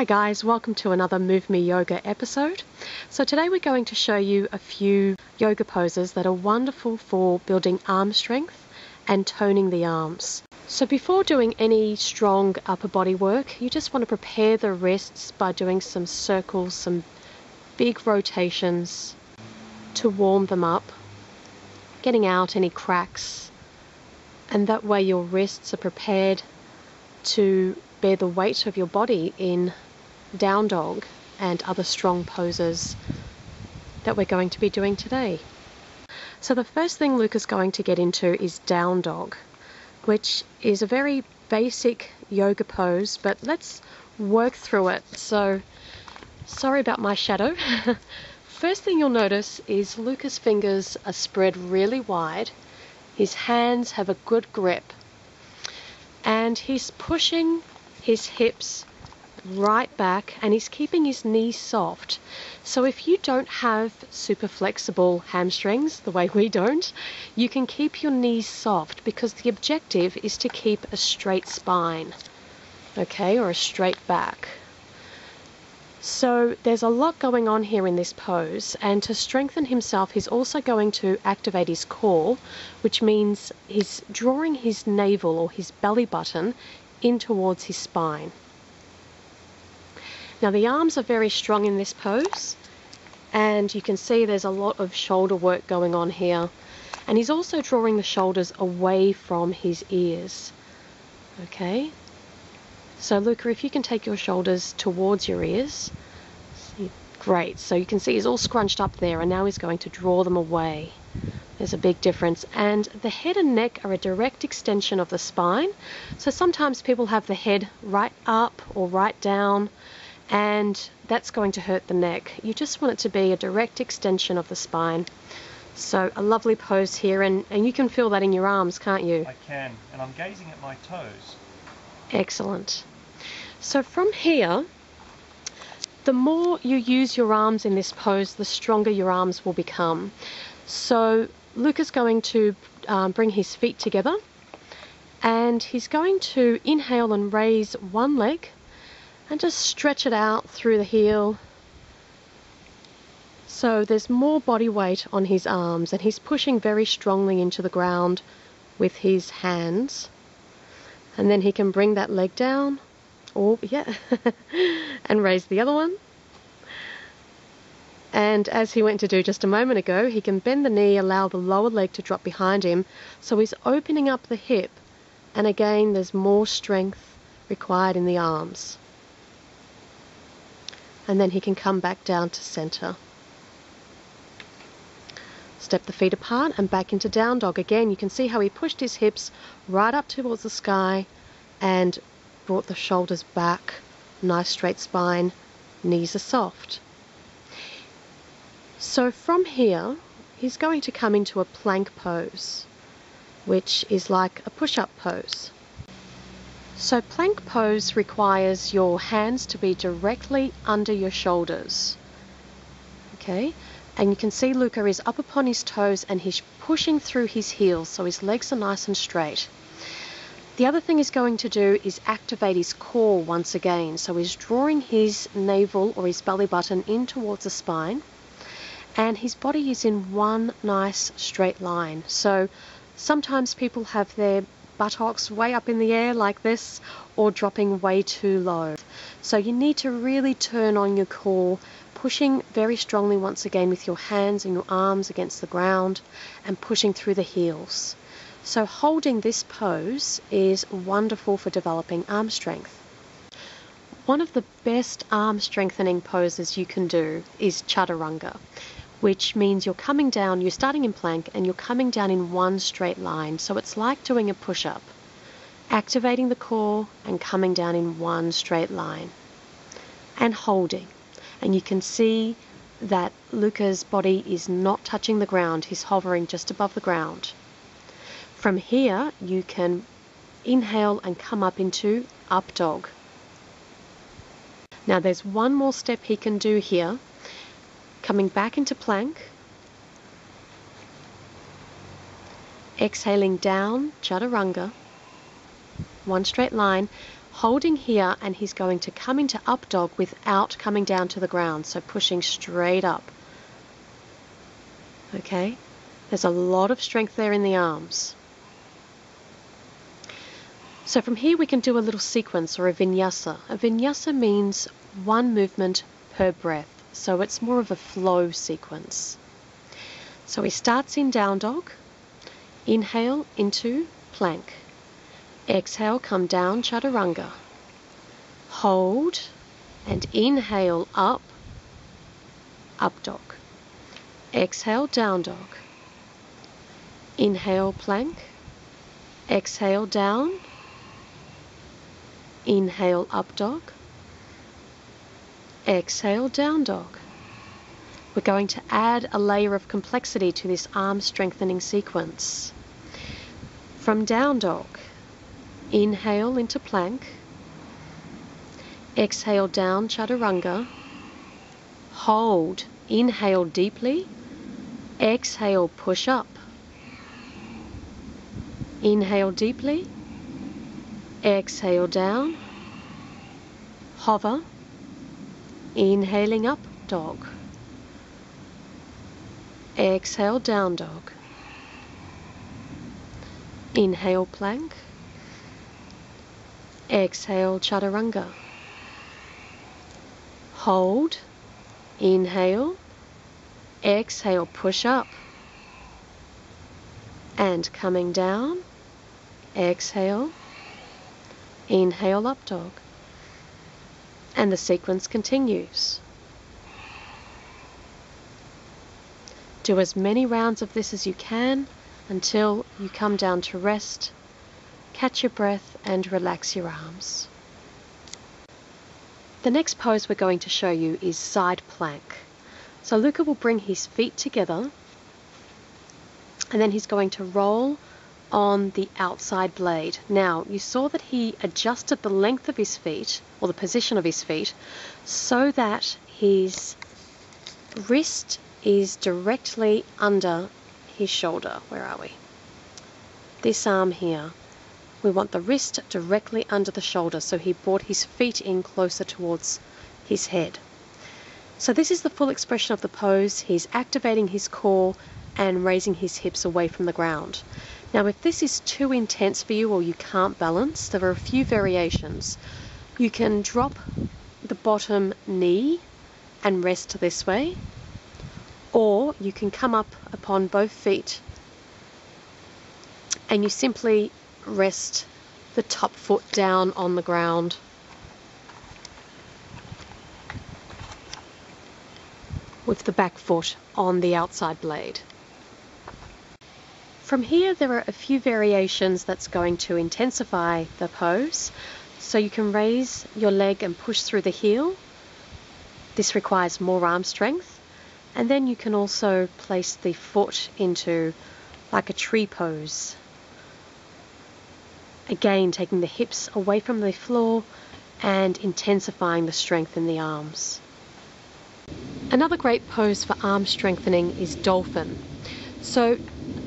Hi guys, welcome to another Move Me Yoga episode. So today we're going to show you a few yoga poses that are wonderful for building arm strength and toning the arms. So before doing any strong upper body work, you just want to prepare the wrists by doing some circles, some big rotations to warm them up, getting out any cracks, and that way your wrists are prepared to bear the weight of your body in down dog and other strong poses that we're going to be doing today. So the first thing Luke is going to get into is down dog, which is a very basic yoga pose, but let's work through it. So sorry about my shadow. First thing you'll notice is Luca's fingers are spread really wide. His hands have a good grip, and he's pushing his hips right back, and he's keeping his knees soft. So if you don't have super flexible hamstrings the way we don't, you can keep your knees soft, because the objective is to keep a straight spine, okay, or a straight back. So there's a lot going on here in this pose, and to strengthen himself he's also going to activate his core, which means he's drawing his navel or his belly button in towards his spine. Now the arms are very strong in this pose, and you can see there's a lot of shoulder work going on here, and he's also drawing the shoulders away from his ears. Okay, so Luca, if you can take your shoulders towards your ears. Great, so you can see he's all scrunched up there, and now he's going to draw them away. There's a big difference. And the head and neck are a direct extension of the spine. So sometimes people have the head right up or right down, and that's going to hurt the neck. You just want it to be a direct extension of the spine. So a lovely pose here, and you can feel that in your arms, can't you? I can, and I'm gazing at my toes. Excellent. So from here, the more you use your arms in this pose, the stronger your arms will become. So Luke is going to bring his feet together, and he's going to inhale and raise one leg and just stretch it out through the heel. So there's more body weight on his arms, and he's pushing very strongly into the ground with his hands. And then he can bring that leg down, or and raise the other one. And as he went to do just a moment ago, he can bend the knee, allow the lower leg to drop behind him, so he's opening up the hip, and again there's more strength required in the arms. And then he can come back down to center. Step the feet apart and back into down dog. Again, you can see how he pushed his hips right up towards the sky and brought the shoulders back. Nice straight spine, knees are soft. So from here, he's going to come into a plank pose, which is like a push-up pose. So plank pose requires your hands to be directly under your shoulders. Okay, and you can see Luca is up upon his toes, and he's pushing through his heels, so his legs are nice and straight. The other thing he's going to do is activate his core once again. So he's drawing his navel or his belly button in towards the spine, and his body is in one nice straight line. So sometimes people have their buttocks way up in the air like this, or dropping way too low. So you need to really turn on your core, pushing very strongly once again with your hands and your arms against the ground, and pushing through the heels. So holding this pose is wonderful for developing arm strength. One of the best arm strengthening poses you can do is Chaturanga, which means you're coming down, you're starting in plank, and you're coming down in one straight line. So it's like doing a push-up, activating the core and coming down in one straight line and holding. And you can see that Luca's body is not touching the ground, he's hovering just above the ground. From here, you can inhale and come up into up dog. Now there's one more step he can do here, coming back into plank, exhaling down, Chaturanga, one straight line, holding here, and he's going to come into up dog without coming down to the ground, so pushing straight up. Okay, there's a lot of strength there in the arms. So from here we can do a little sequence, or a vinyasa. A vinyasa means one movement per breath, so it's more of a flow sequence. So he starts in down dog, inhale into plank, exhale, come down, chaturanga, hold and inhale up, up dog, exhale, down dog, inhale plank, exhale down, inhale up dog, exhale down dog. We're going to add a layer of complexity to this arm strengthening sequence. From down dog, inhale into plank, exhale down, chaturanga, hold, inhale deeply, exhale, push up, inhale deeply, exhale down, hover, inhaling up dog, exhale down dog, inhale plank, exhale chaturanga, hold, inhale, exhale push up, and coming down, exhale, inhale up dog, and the sequence continues. Do as many rounds of this as you can until you come down to rest, catch your breath and relax your arms. The next pose we're going to show you is side plank. So Luca will bring his feet together, and then he's going to roll on the outside blade. Now, you saw that he adjusted the length of his feet, or the position of his feet, so that his wrist is directly under his shoulder. Where are we? This arm here. We want the wrist directly under the shoulder, so he brought his feet in closer towards his head. So this is the full expression of the pose. He's activating his core and raising his hips away from the ground. Now, if this is too intense for you or you can't balance, there are a few variations. You can drop the bottom knee and rest this way, or you can come up upon both feet and you simply rest the top foot down on the ground. With the back foot on the outside blade. From here there are a few variations that's going to intensify the pose. So you can raise your leg and push through the heel. This requires more arm strength. And then you can also place the foot into like a tree pose. Again, taking the hips away from the floor and intensifying the strength in the arms. Another great pose for arm strengthening is Dolphin. So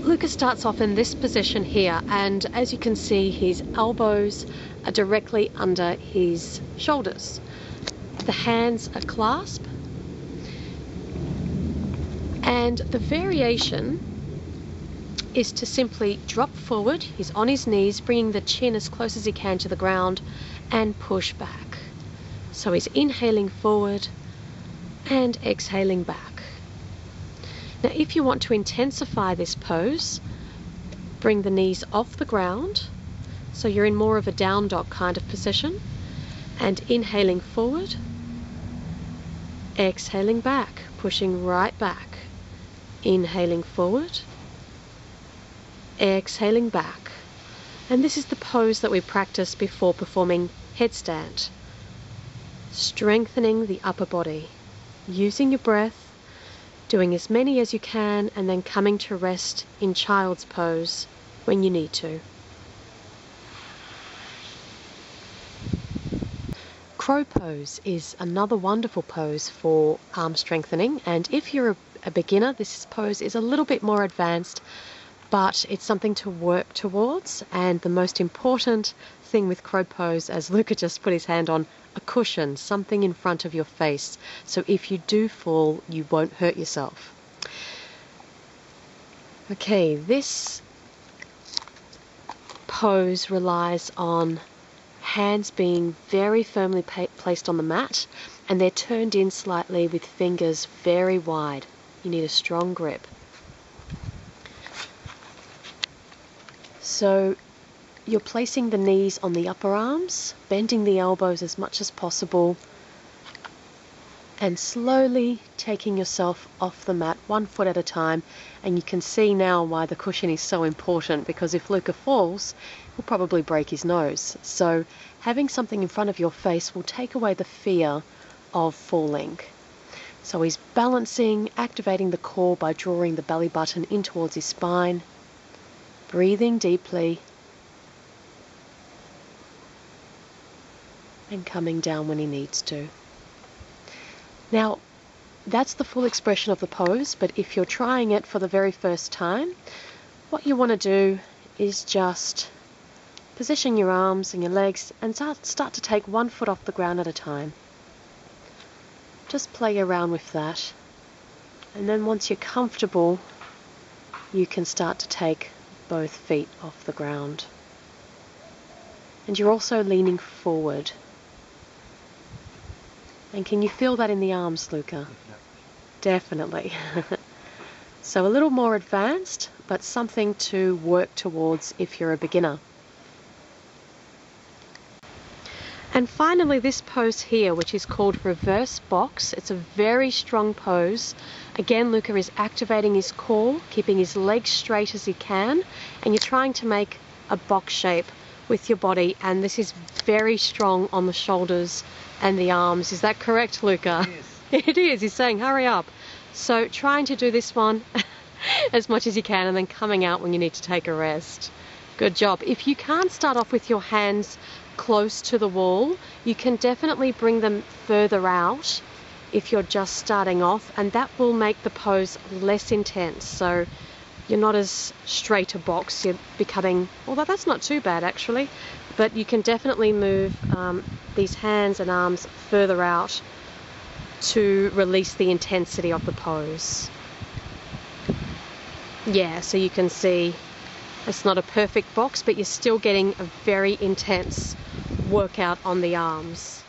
Luca starts off in this position here, and as you can see, his elbows are directly under his shoulders. The hands are clasped, and the variation is to simply drop forward. He's on his knees, bringing the chin as close as he can to the ground, and push back. So he's inhaling forward and exhaling back. Now, if you want to intensify this pose, bring the knees off the ground, so you're in more of a down dog kind of position, and inhaling forward, exhaling back, pushing right back, inhaling forward, exhaling back. And this is the pose that we practice before performing headstand. Strengthening the upper body, using your breath, doing as many as you can, and then coming to rest in child's pose when you need to. Crow pose is another wonderful pose for arm strengthening, and if you're a beginner, this pose is a little bit more advanced, but it's something to work towards. And the most important thing with crow pose, as Luca just put his hand on a cushion, something in front of your face, so if you do fall, you won't hurt yourself. Okay, this pose relies on hands being very firmly placed on the mat, and they're turned in slightly with fingers very wide. You need a strong grip. So you're placing the knees on the upper arms, bending the elbows as much as possible, and slowly taking yourself off the mat 1 foot at a time. And you can see now why the cushion is so important, because if Luca falls, he'll probably break his nose. So having something in front of your face will take away the fear of falling. So he's balancing, activating the core by drawing the belly button in towards his spine, breathing deeply, and coming down when he needs to. Now, that's the full expression of the pose, but if you're trying it for the very first time, what you want to do is just position your arms and your legs and start to take 1 foot off the ground at a time. Just play around with that. And then once you're comfortable, you can start to take both feet off the ground. And you're also leaning forward. And can you feel that in the arms, Luca? Definitely. So a little more advanced, but something to work towards if you're a beginner. And finally, this pose here, which is called reverse box. It's a very strong pose. Again, Luca is activating his core, keeping his legs straight as he can, and you're trying to make a box shape with your body, and this is very strong on the shoulders and the arms. Is that correct, Luca? Yes. It is. He's saying, hurry up. So trying to do this one as much as you can, and then coming out when you need to take a rest. Good job. If you can't start off with your hands close to the wall, you can definitely bring them further out if you're just starting off, and that will make the pose less intense. So you're not as straight a box, you're becoming, although that's not too bad actually, but you can definitely move these hands and arms further out to release the intensity of the pose. Yeah, so you can see it's not a perfect box, but you're still getting a very intense workout on the arms.